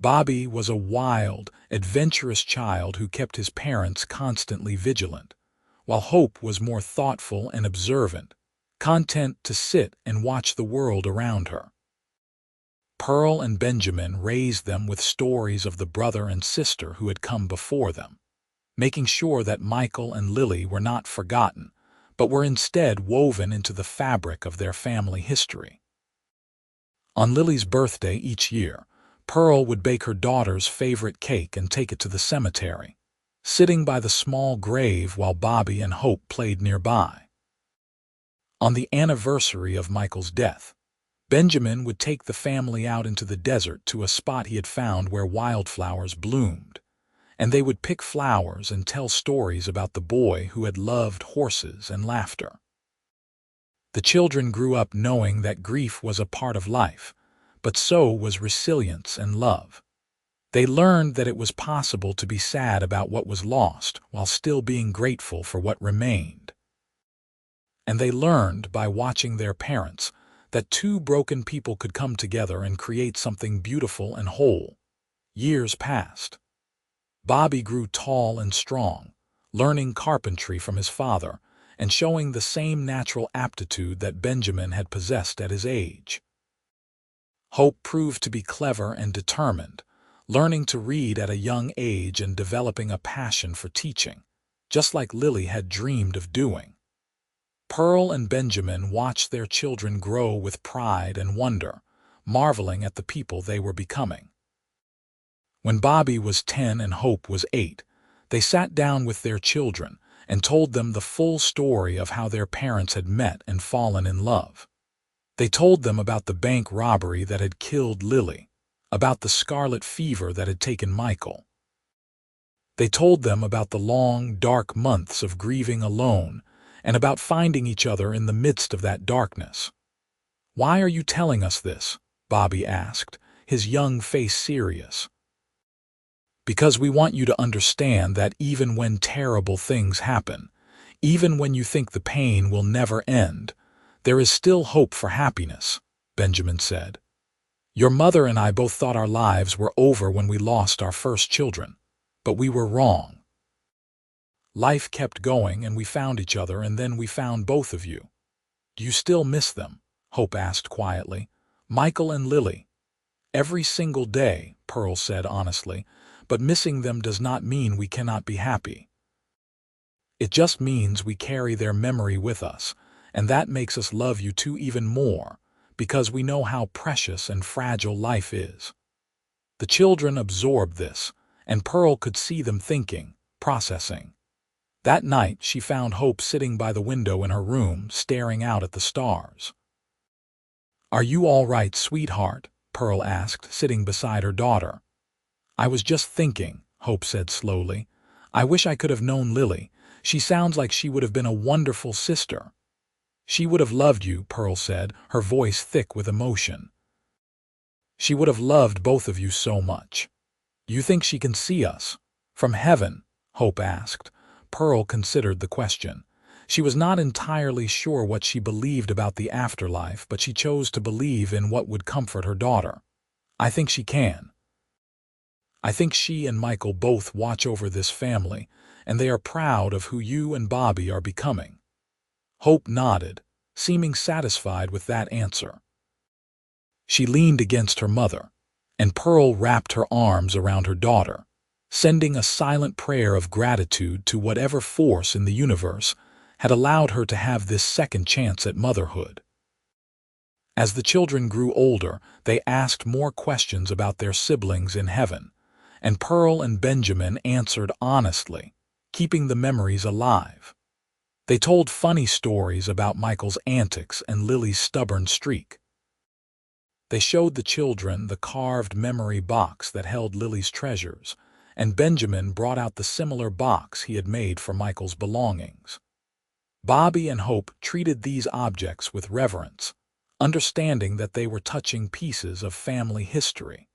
Bobby was a wild, adventurous child who kept his parents constantly vigilant, while Hope was more thoughtful and observant, content to sit and watch the world around her. Pearl and Benjamin raised them with stories of the brother and sister who had come before them, making sure that Michael and Lily were not forgotten, but were instead woven into the fabric of their family history. On Lily's birthday each year, Pearl would bake her daughter's favorite cake and take it to the cemetery, sitting by the small grave while Bobby and Hope played nearby. On the anniversary of Michael's death, Benjamin would take the family out into the desert to a spot he had found where wildflowers bloomed, and they would pick flowers and tell stories about the boy who had loved horses and laughter. The children grew up knowing that grief was a part of life, but so was resilience and love. They learned that it was possible to be sad about what was lost while still being grateful for what remained. And they learned by watching their parents that two broken people could come together and create something beautiful and whole. Years passed. Bobby grew tall and strong, learning carpentry from his father and showing the same natural aptitude that Benjamin had possessed at his age. Hope proved to be clever and determined, learning to read at a young age and developing a passion for teaching, just like Lily had dreamed of doing. Pearl and Benjamin watched their children grow with pride and wonder, marveling at the people they were becoming. When Bobby was 10 and Hope was 8, they sat down with their children and told them the full story of how their parents had met and fallen in love. They told them about the bank robbery that had killed Lily, about the scarlet fever that had taken Michael. They told them about the long, dark months of grieving alone and about finding each other in the midst of that darkness. "Why are you telling us this?" Bobby asked, his young face serious. "Because we want you to understand that even when terrible things happen, even when you think the pain will never end, there is still hope for happiness," Benjamin said. "Your mother and I both thought our lives were over when we lost our first children, but we were wrong. Life kept going and we found each other, and then we found both of you. Do you still miss them?" Hope asked quietly. "Michael and Lily." "Every single day," Pearl said honestly, "but missing them does not mean we cannot be happy. It just means we carry their memory with us, and that makes us love you two even more, because we know how precious and fragile life is." The children absorbed this, and Pearl could see them thinking, processing. That night, she found Hope sitting by the window in her room, staring out at the stars. "Are you all right, sweetheart?" Pearl asked, sitting beside her daughter. "I was just thinking," Hope said slowly. "I wish I could have known Lily. She sounds like she would have been a wonderful sister." "She would have loved you," Pearl said, her voice thick with emotion. "She would have loved both of you so much." "You think she can see us from heaven?" Hope asked. Pearl considered the question. She was not entirely sure what she believed about the afterlife, but she chose to believe in what would comfort her daughter. "I think she can. I think she and Michael both watch over this family, and they are proud of who you and Bobby are becoming." Hope nodded, seeming satisfied with that answer. She leaned against her mother, and Pearl wrapped her arms around her daughter, sending a silent prayer of gratitude to whatever force in the universe had allowed her to have this second chance at motherhood. As the children grew older, they asked more questions about their siblings in heaven, and Pearl and Benjamin answered honestly, keeping the memories alive. They told funny stories about Michael's antics and Lily's stubborn streak. They showed the children the carved memory box that held Lily's treasures, and Benjamin brought out the similar box he had made for Michael's belongings. Bobby and Hope treated these objects with reverence, understanding that they were touching pieces of family history.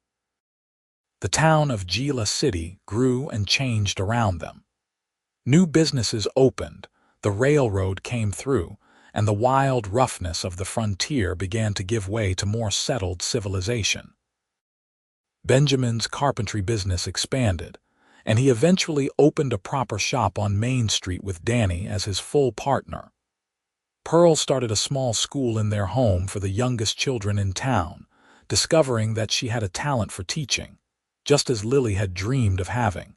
The town of Gila City grew and changed around them. New businesses opened, the railroad came through, and the wild roughness of the frontier began to give way to more settled civilization. Benjamin's carpentry business expanded, and he eventually opened a proper shop on Main Street with Danny as his full partner. Pearl started a small school in their home for the youngest children in town, discovering that she had a talent for teaching, just as Lily had dreamed of having.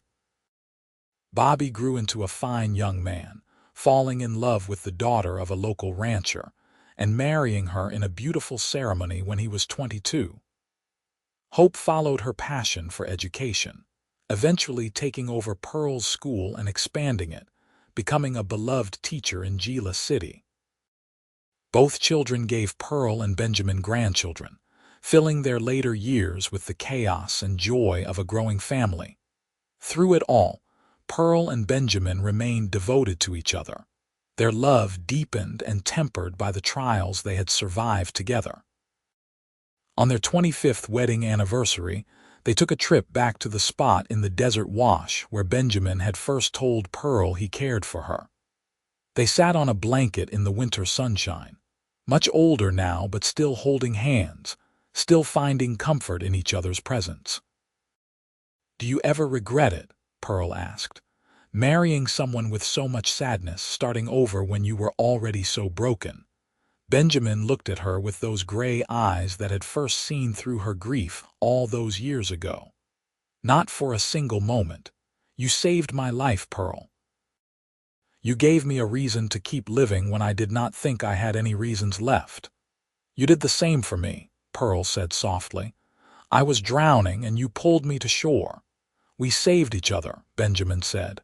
Bobby grew into a fine young man, falling in love with the daughter of a local rancher, and marrying her in a beautiful ceremony when he was 22. Hope followed her passion for education, eventually taking over Pearl's school and expanding it, becoming a beloved teacher in Gila City. Both children gave Pearl and Benjamin grandchildren, filling their later years with the chaos and joy of a growing family. Through it all, Pearl and Benjamin remained devoted to each other, their love deepened and tempered by the trials they had survived together. On their 25th wedding anniversary, they took a trip back to the spot in the desert wash where Benjamin had first told Pearl he cared for her. They sat on a blanket in the winter sunshine, much older now but still holding hands, still finding comfort in each other's presence. "Do you ever regret it?" Pearl asked. "Marrying someone with so much sadness, starting over when you were already so broken." Benjamin looked at her with those gray eyes that had first seen through her grief all those years ago. "Not for a single moment. You saved my life, Pearl. You gave me a reason to keep living when I did not think I had any reasons left." "You did the same for me," Pearl said softly. "I was drowning and you pulled me to shore." "We saved each other," Benjamin said.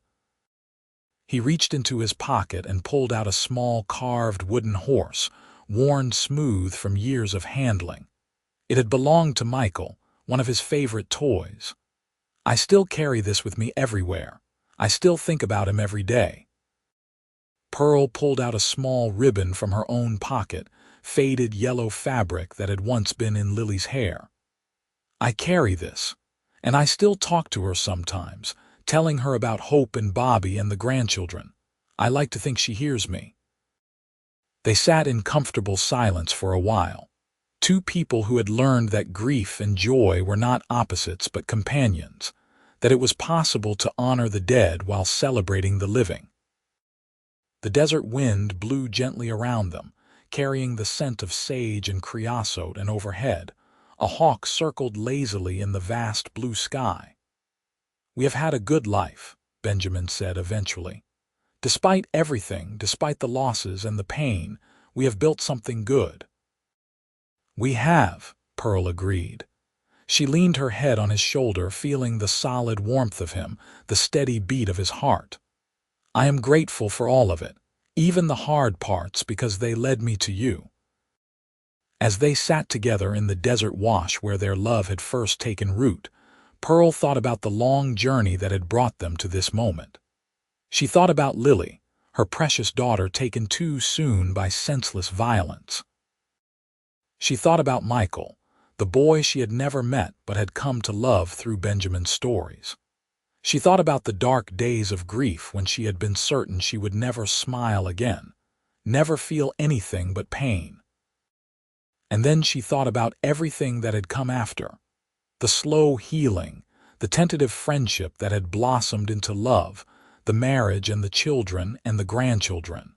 He reached into his pocket and pulled out a small carved wooden horse, worn smooth from years of handling. It had belonged to Michael, one of his favorite toys. "I still carry this with me everywhere. I still think about him every day." Pearl pulled out a small ribbon from her own pocket, faded yellow fabric that had once been in Lily's hair. "I carry this, and I still talk to her sometimes, telling her about Hope and Bobby and the grandchildren. I like to think she hears me." They sat in comfortable silence for a while, two people who had learned that grief and joy were not opposites but companions, that it was possible to honor the dead while celebrating the living. The desert wind blew gently around them, carrying the scent of sage and creosote, and overhead, a hawk circled lazily in the vast blue sky. "We have had a good life," Benjamin said eventually. "Despite everything, despite the losses and the pain, we have built something good." "We have," Pearl agreed. She leaned her head on his shoulder, feeling the solid warmth of him, the steady beat of his heart. I am grateful for all of it, even the hard parts, because they led me to you. As they sat together in the desert wash where their love had first taken root, Pearl thought about the long journey that had brought them to this moment. She thought about Lily, her precious daughter taken too soon by senseless violence. She thought about Michael, the boy she had never met but had come to love through Benjamin's stories. She thought about the dark days of grief when she had been certain she would never smile again, never feel anything but pain. And then she thought about everything that had come after, the slow healing, the tentative friendship that had blossomed into love, the marriage and the children and the grandchildren,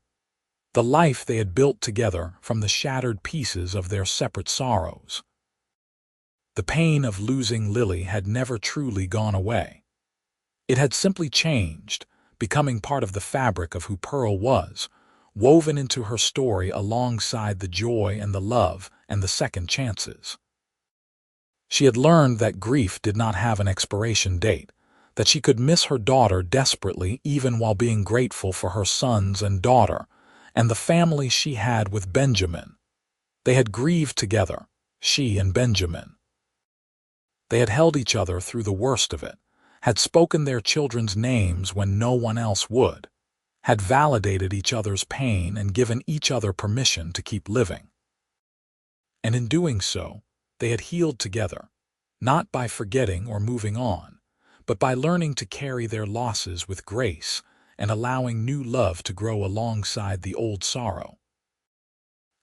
the life they had built together from the shattered pieces of their separate sorrows. The pain of losing Lily had never truly gone away. It had simply changed, becoming part of the fabric of who Pearl was, woven into her story alongside the joy and the love and the second chances. She had learned that grief did not have an expiration date, that she could miss her daughter desperately even while being grateful for her sons and daughter, and the family she had with Benjamin. They had grieved together, she and Benjamin. They had held each other through the worst of it, had spoken their children's names when no one else would, had validated each other's pain and given each other permission to keep living. And in doing so, they had healed together, not by forgetting or moving on, but by learning to carry their losses with grace and allowing new love to grow alongside the old sorrow.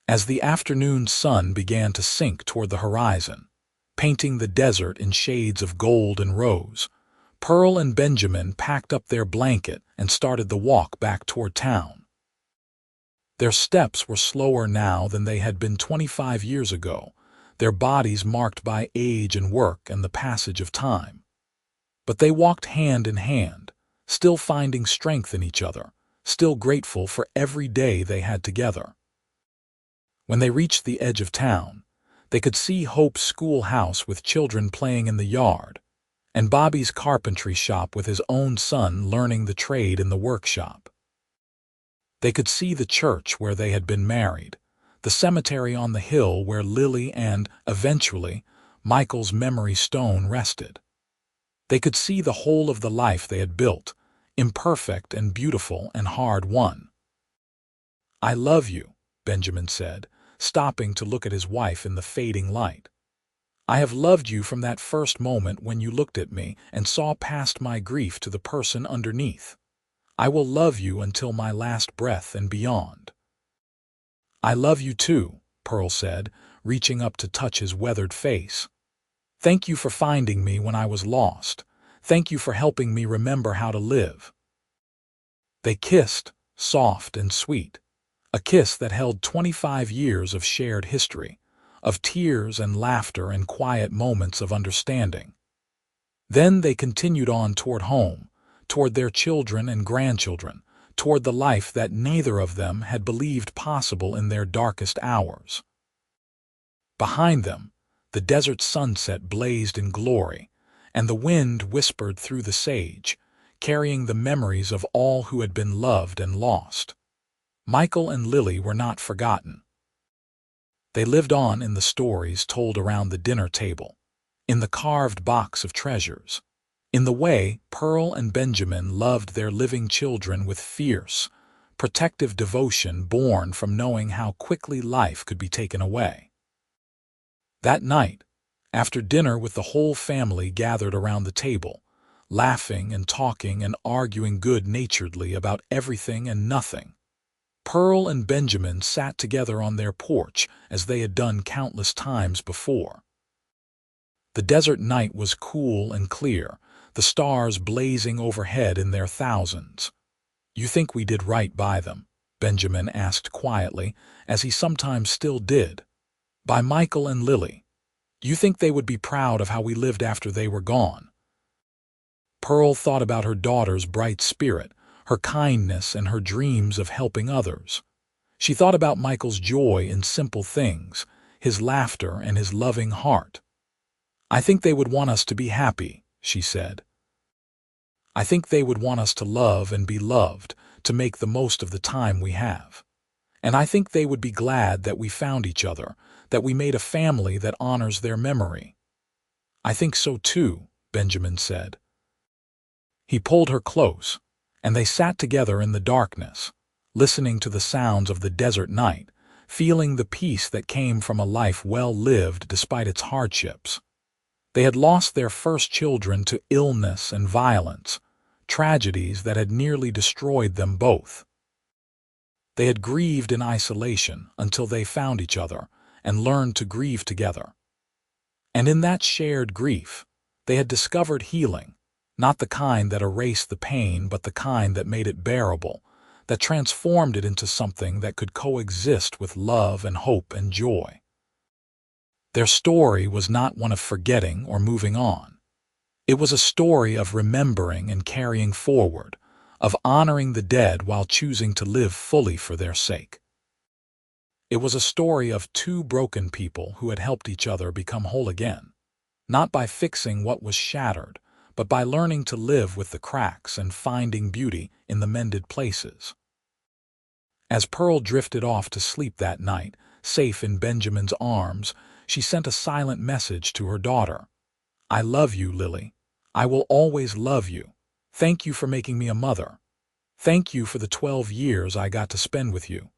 As the afternoon sun began to sink toward the horizon, painting the desert in shades of gold and rose, Pearl and Benjamin packed up their blanket and started the walk back toward town. Their steps were slower now than they had been 25 years ago, their bodies marked by age and work and the passage of time. But they walked hand in hand, still finding strength in each other, still grateful for every day they had together. When they reached the edge of town, they could see Hope's schoolhouse with children playing in the yard, and Bobby's carpentry shop with his own son learning the trade in the workshop. They could see the church where they had been married, the cemetery on the hill where Lily and, eventually, Michael's memory stone rested. They could see the whole of the life they had built, imperfect and beautiful and hard-won. "I love you," Benjamin said, stopping to look at his wife in the fading light. "I have loved you from that first moment when you looked at me and saw past my grief to the person underneath. I will love you until my last breath and beyond." "I love you too," Pearl said, reaching up to touch his weathered face. "Thank you for finding me when I was lost. Thank you for helping me remember how to live." They kissed, soft and sweet, a kiss that held 25 years of shared history, of tears and laughter and quiet moments of understanding. Then they continued on toward home, toward their children and grandchildren, toward the life that neither of them had believed possible in their darkest hours. Behind them, the desert sunset blazed in glory, and the wind whispered through the sage, carrying the memories of all who had been loved and lost. Michael and Lily were not forgotten. They lived on in the stories told around the dinner table, in the carved box of treasures, in the way Pearl and Benjamin loved their living children with fierce, protective devotion born from knowing how quickly life could be taken away. That night, after dinner with the whole family gathered around the table, laughing and talking and arguing good-naturedly about everything and nothing, Pearl and Benjamin sat together on their porch as they had done countless times before. The desert night was cool and clear, the stars blazing overhead in their thousands. "You think we did right by them?" Benjamin asked quietly, as he sometimes still did. "By Michael and Lily. You think they would be proud of how we lived after they were gone?" Pearl thought about her daughter's bright spirit, her kindness and her dreams of helping others. She thought about Michael's joy in simple things, his laughter and his loving heart. I think they would want us to be happy, she said. I think they would want us to love and be loved, to make the most of the time we have. And I think they would be glad that we found each other, that we made a family that honors their memory. I think so too, Benjamin said. He pulled her close, and they sat together in the darkness, listening to the sounds of the desert night, feeling the peace that came from a life well lived despite its hardships. They had lost their first children to illness and violence, tragedies that had nearly destroyed them both. They had grieved in isolation until they found each other and learned to grieve together. And in that shared grief, they had discovered healing, not the kind that erased the pain, but the kind that made it bearable, that transformed it into something that could coexist with love and hope and joy. Their story was not one of forgetting or moving on. It was a story of remembering and carrying forward, of honoring the dead while choosing to live fully for their sake. It was a story of two broken people who had helped each other become whole again, not by fixing what was shattered, but by learning to live with the cracks and finding beauty in the mended places. As Pearl drifted off to sleep that night, safe in Benjamin's arms, she sent a silent message to her daughter. I love you, Lily. I will always love you. Thank you for making me a mother. Thank you for the 12 years I got to spend with you.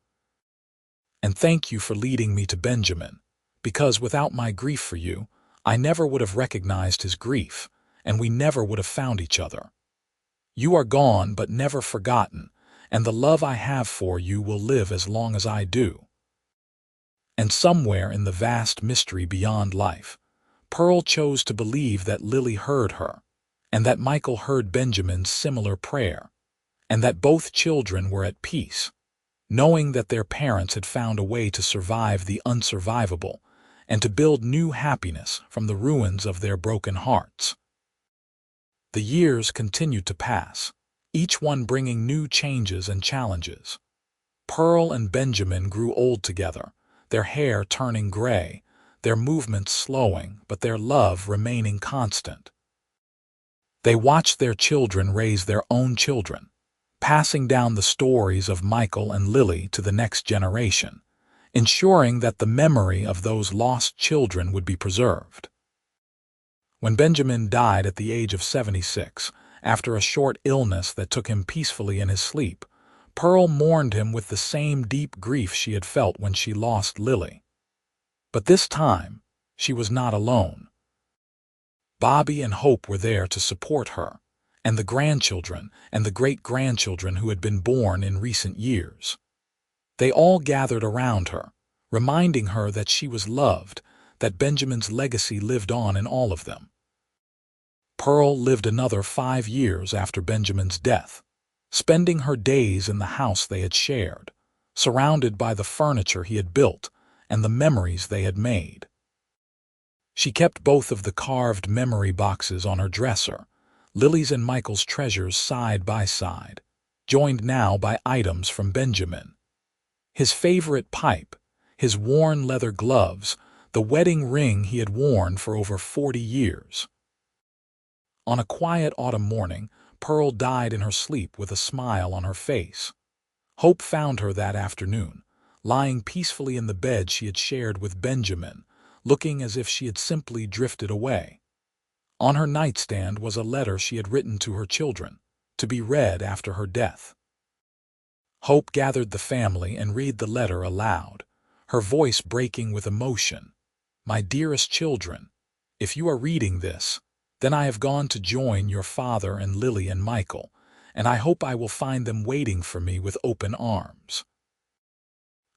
And thank you for leading me to Benjamin, because without my grief for you, I never would have recognized his grief, and we never would have found each other. You are gone but never forgotten, and the love I have for you will live as long as I do. And somewhere in the vast mystery beyond life, Pearl chose to believe that Lily heard her, and that Michael heard Benjamin's similar prayer, and that both children were at peace, knowing that their parents had found a way to survive the unsurvivable and to build new happiness from the ruins of their broken hearts. The years continued to pass, each one bringing new changes and challenges. Pearl and Benjamin grew old together, their hair turning gray, their movements slowing, but their love remaining constant. They watched their children raise their own children, passing down the stories of Michael and Lily to the next generation, ensuring that the memory of those lost children would be preserved. When Benjamin died at the age of 76, after a short illness that took him peacefully in his sleep, Pearl mourned him with the same deep grief she had felt when she lost Lily. But this time, she was not alone. Bobby and Hope were there to support her, and the grandchildren and the great-grandchildren who had been born in recent years. They all gathered around her, reminding her that she was loved, that Benjamin's legacy lived on in all of them. Pearl lived another 5 years after Benjamin's death, spending her days in the house they had shared, surrounded by the furniture he had built and the memories they had made. She kept both of the carved memory boxes on her dresser, Lily's and Michael's treasures side by side, joined now by items from Benjamin. His favorite pipe, his worn leather gloves, the wedding ring he had worn for over 40 years. On a quiet autumn morning, Pearl died in her sleep with a smile on her face. Hope found her that afternoon, lying peacefully in the bed she had shared with Benjamin, looking as if she had simply drifted away. On her nightstand was a letter she had written to her children, to be read after her death. Hope gathered the family and read the letter aloud, her voice breaking with emotion. My dearest children, if you are reading this, then I have gone to join your father and Lily and Michael, and I hope I will find them waiting for me with open arms.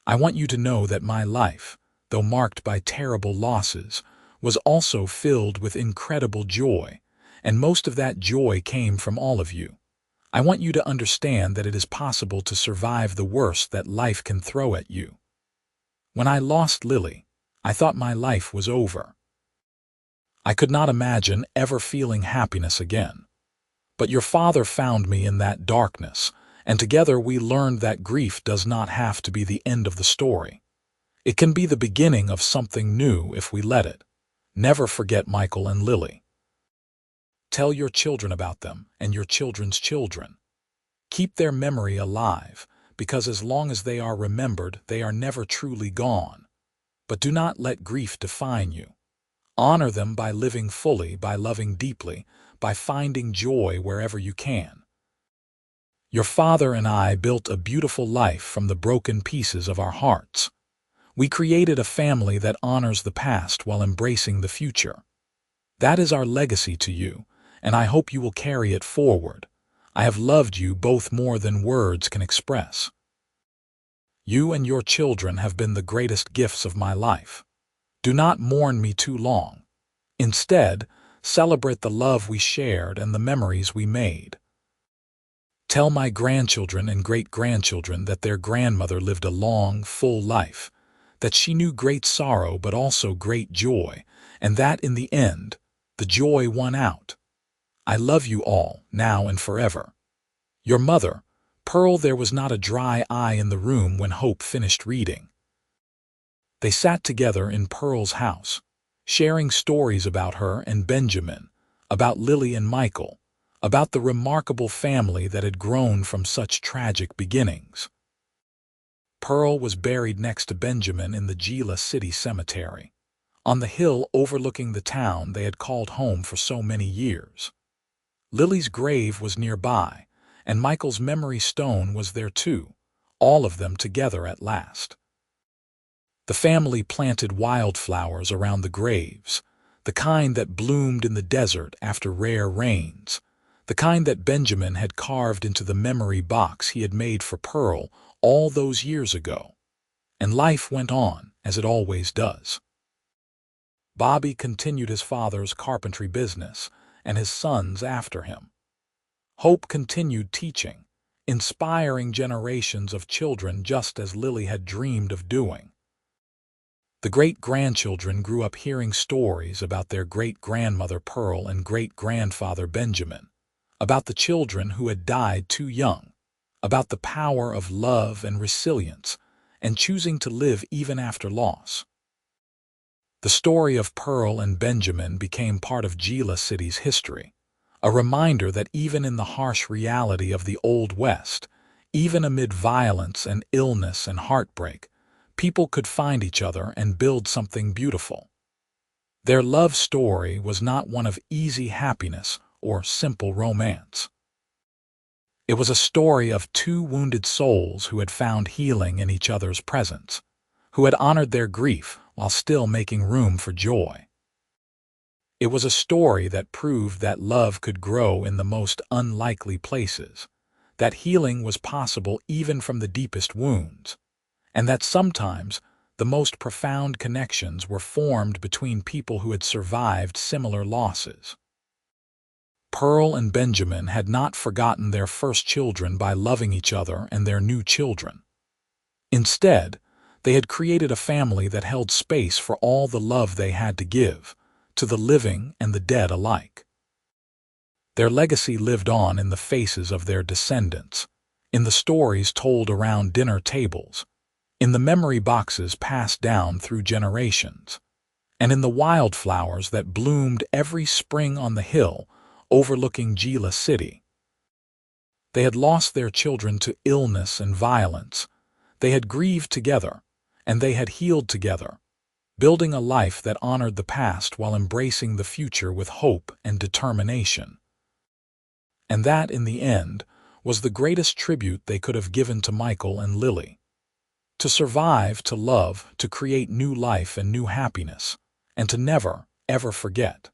I want you to know that my life, though marked by terrible losses, was also filled with incredible joy, and most of that joy came from all of you. I want you to understand that it is possible to survive the worst that life can throw at you. When I lost Lily, I thought my life was over. I could not imagine ever feeling happiness again. But your father found me in that darkness, and together we learned that grief does not have to be the end of the story. It can be the beginning of something new if we let it. Never forget Michael and Lily. Tell your children about them and your children's children. Keep their memory alive, because as long as they are remembered, they are never truly gone. But do not let grief define you. Honor them by living fully, by loving deeply, by finding joy wherever you can. Your father and I built a beautiful life from the broken pieces of our hearts. We created a family that honors the past while embracing the future. That is our legacy to you, and I hope you will carry it forward. I have loved you both more than words can express. You and your children have been the greatest gifts of my life. Do not mourn me too long. Instead, celebrate the love we shared and the memories we made. Tell my grandchildren and great-grandchildren that their grandmother lived a long, full life, that she knew great sorrow but also great joy, and that in the end, the joy won out. I love you all, now and forever. Your mother, Pearl. There was not a dry eye in the room when Hope finished reading. They sat together in Pearl's house, sharing stories about her and Benjamin, about Lily and Michael, about the remarkable family that had grown from such tragic beginnings. Pearl was buried next to Benjamin in the Gila City Cemetery, on the hill overlooking the town they had called home for so many years. Lily's grave was nearby, and Michael's memory stone was there too, all of them together at last. The family planted wildflowers around the graves, the kind that bloomed in the desert after rare rains, the kind that Benjamin had carved into the memory box he had made for Pearl all those years ago. And life went on, as it always does. Bobby continued his father's carpentry business, and his sons after him. Hope continued teaching, inspiring generations of children just as Lily had dreamed of doing. The great-grandchildren grew up hearing stories about their great-grandmother Pearl and great-grandfather Benjamin, about the children who had died too young, about the power of love and resilience, and choosing to live even after loss. The story of Pearl and Benjamin became part of Gila City's history, a reminder that even in the harsh reality of the Old West, even amid violence and illness and heartbreak, people could find each other and build something beautiful. Their love story was not one of easy happiness or simple romance. It was a story of two wounded souls who had found healing in each other's presence, who had honored their grief while still making room for joy. It was a story that proved that love could grow in the most unlikely places, that healing was possible even from the deepest wounds, and that sometimes the most profound connections were formed between people who had survived similar losses. Pearl and Benjamin had not forgotten their first children by loving each other and their new children. Instead, they had created a family that held space for all the love they had to give, to the living and the dead alike. Their legacy lived on in the faces of their descendants, in the stories told around dinner tables, in the memory boxes passed down through generations, and in the wildflowers that bloomed every spring on the hill overlooking Gila City. They had lost their children to illness and violence. They had grieved together, and they had healed together, building a life that honored the past while embracing the future with hope and determination. And that, in the end, was the greatest tribute they could have given to Michael and Lily. To survive, to love, to create new life and new happiness, and to never, ever forget.